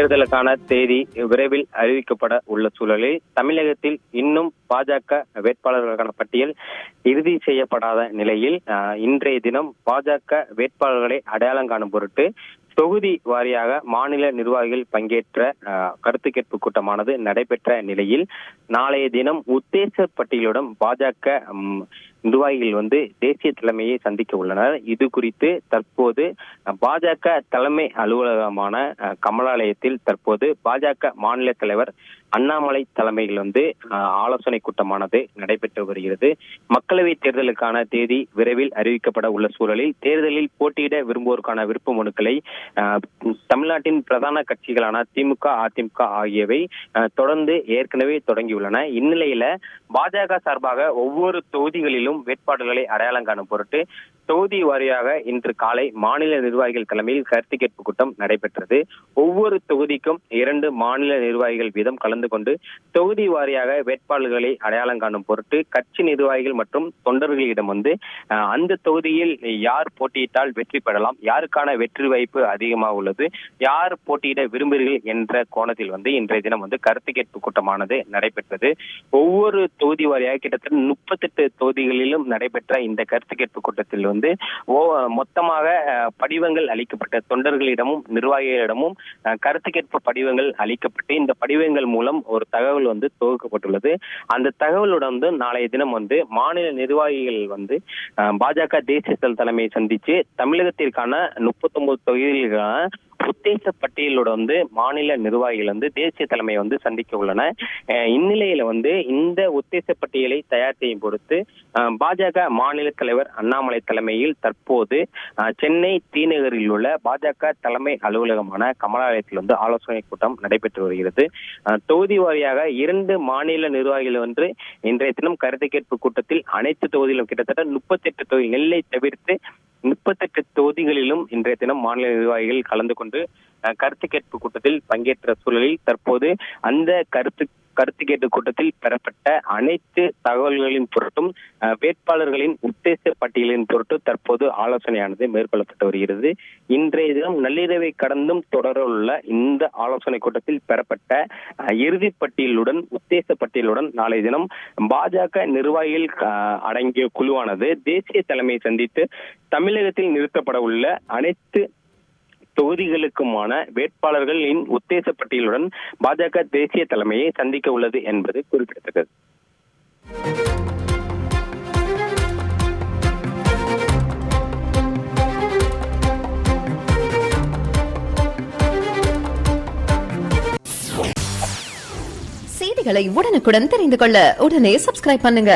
தேர்தலுக்கான தேதி விரைவில் அறிவிக்கப்பட உள்ள சூழலில் தமிழகத்தில் இன்னும் பாஜக வேட்பாளர்களுக்கான பட்டியல் இறுதி செய்யப்படாத நிலையில் இன்றைய தினம் பாஜக வேட்பாளர்களை அடையாளம் காணும் பொருட்டு தொகுதி வாரியாக மாநில நிர்வாகிகள் பங்கேற்ற கருத்து கேட்பு கூட்டமானது நடைபெற்ற நிலையில் நாளைய தினம் உத்தேச பட்டியலுடன் பாஜக நிர்வாகிகள் தேசிய தலைமையை சந்திக்க உள்ளனர். இது குறித்து தற்போது பாஜக தலைமை அலுவலகமான கமலாலயத்தில் தற்போது பாஜக மாநில தலைவர் அண்ணாமலை தலைமையில் ஆலோசனை கூட்டமானது நடைபெற்று வருகிறது. மக்களவை தேர்தலுக்கான தேதி விரைவில் அறிவிக்கப்பட உள்ள சூழலில் தேர்தலில் போட்டியிட விரும்புவோருக்கான விருப்ப மனுக்களை தமிழ்நாட்டின் பிரதான கட்சிகளான திமுக, அதிமுக ஆகியவை தொடர்ந்து ஏற்கனவே தொடங்கியுள்ளன. இந்நிலையில பாஜக சார்பாக ஒவ்வொரு தொகுதிகளிலும் வேட்பாளர்களை அடையாளம் காணும் பொருட்டு தொகுதி வாரியாக இன்று காலை மாநில நிர்வாகிகள் தலைமையில் கருத்து கேட்பு கூட்டம் நடைபெற்றது. ஒவ்வொரு தொகுதிக்கும் 2 மாநில நிர்வாகிகள் வீதம் கலந்து கொண்டு தொகுதி வாரியாக வேட்பாளர்களை அடையாளம் காணும் பொருட்டு கட்சி நிர்வாகிகள் மற்றும் தொண்டர்களிடம் அந்த தொகுதியில் யார் போட்டியிட்டால் வெற்றி பெறலாம், யாருக்கான வெற்றி வாய்ப்பு அதிகமாக உள்ளது, யார் போட்டியிட விரும்புகிறீர்கள் என்ற கோணத்தில் இன்றைய தினம் கருத்து கேட்பு கூட்டமானது நடைபெற்றது. ஒவ்வொரு தொகுதி வாரியாக கிட்டத்தட்ட 38 தொகுதிகளிலும் நடைபெற்ற இந்த கருத்து கேட்பு கூட்டத்தில் மொத்தமாக படிவங்கள் அளிக்கப்பட்ட தொண்டர்களிடமும் நிர்வாகிகளிடமும் கருத்து கேட்பு படிவங்கள் அளிக்கப்பட்டு இந்த படிவங்கள் மூலம் ஒரு தகவல் தொகுக்கப்பட்டுள்ளது. அந்த தகவலுடன் நாளைய தினம் மாநில நிர்வாகிகள் பாஜக தேசிய தலைமையை சந்திச்சு தமிழகத்திற்கான 39 தொகுதிகளுக்கான உத்தேச பட்டியலோட மாநில நிர்வாகிகள் தேசிய தலைமையை சந்திக்க உள்ளன. இந்நிலையில இந்த உத்தேச பட்டியலை தயார் செய்யும் பொறுத்து பாஜக மாநில தலைவர் அண்ணாமலை தலைமையில் தற்போது சென்னை தீநகரில் உள்ள பாஜக தலைமை அலுவலகமான கமலாலயத்தில் ஆலோசனை கூட்டம் நடைபெற்று வருகிறது. தொகுதி வாரியாக 2 மாநில நிர்வாகிகள் இன்றைய தினம் கருத்து கேட்பு கூட்டத்தில் அனைத்து தொகுதியிலும் கிட்டத்தட்ட 38 தொகுதி நெல்லை தவிர்த்து 38 தொகுதிகளிலும் இன்றைய தினம் மாநில நிர்வாகிகள் கலந்து கொண்டு கருத்து கேட்பு கூட்டத்தில் பங்கேற்ற சூழலில் தற்போது அந்த கருத்து கேட்பு கூட்டத்தில் பெறப்பட்ட அனைத்து தகவல்களின் பொருட்டும் வேட்பாளர்களின் உத்தேச பட்டியலின் பொருட்டு தற்போது ஆலோசனையானது மேற்கொள்ளப்பட்டு வருகிறது. இன்றைய தினம் நள்ளிரவை கடந்தும் தொடரவுள்ள இந்த ஆலோசனை கூட்டத்தில் பெறப்பட்ட இறுதி பட்டியலுடன் உத்தேச பட்டியலுடன் நாளைய தினம் பாஜக நிர்வாகிகள் அடங்கிய குழுவானது தேசிய தலைமையை சந்தித்து தமிழகத்தில் நிறுத்தப்பட உள்ள அனைத்து தொகுதிகளுக்குமான வேட்பாளர்களின் உத்தேச பட்டியலுடன் பாஜக தேசிய தலைமையை சந்திக்க உள்ளது என்பது குறிப்பிடத்தக்கது. செய்திகளை உடனுக்குடன் தெரிந்து கொள்ள உடனே சப்ஸ்கிரைப் பண்ணுங்க.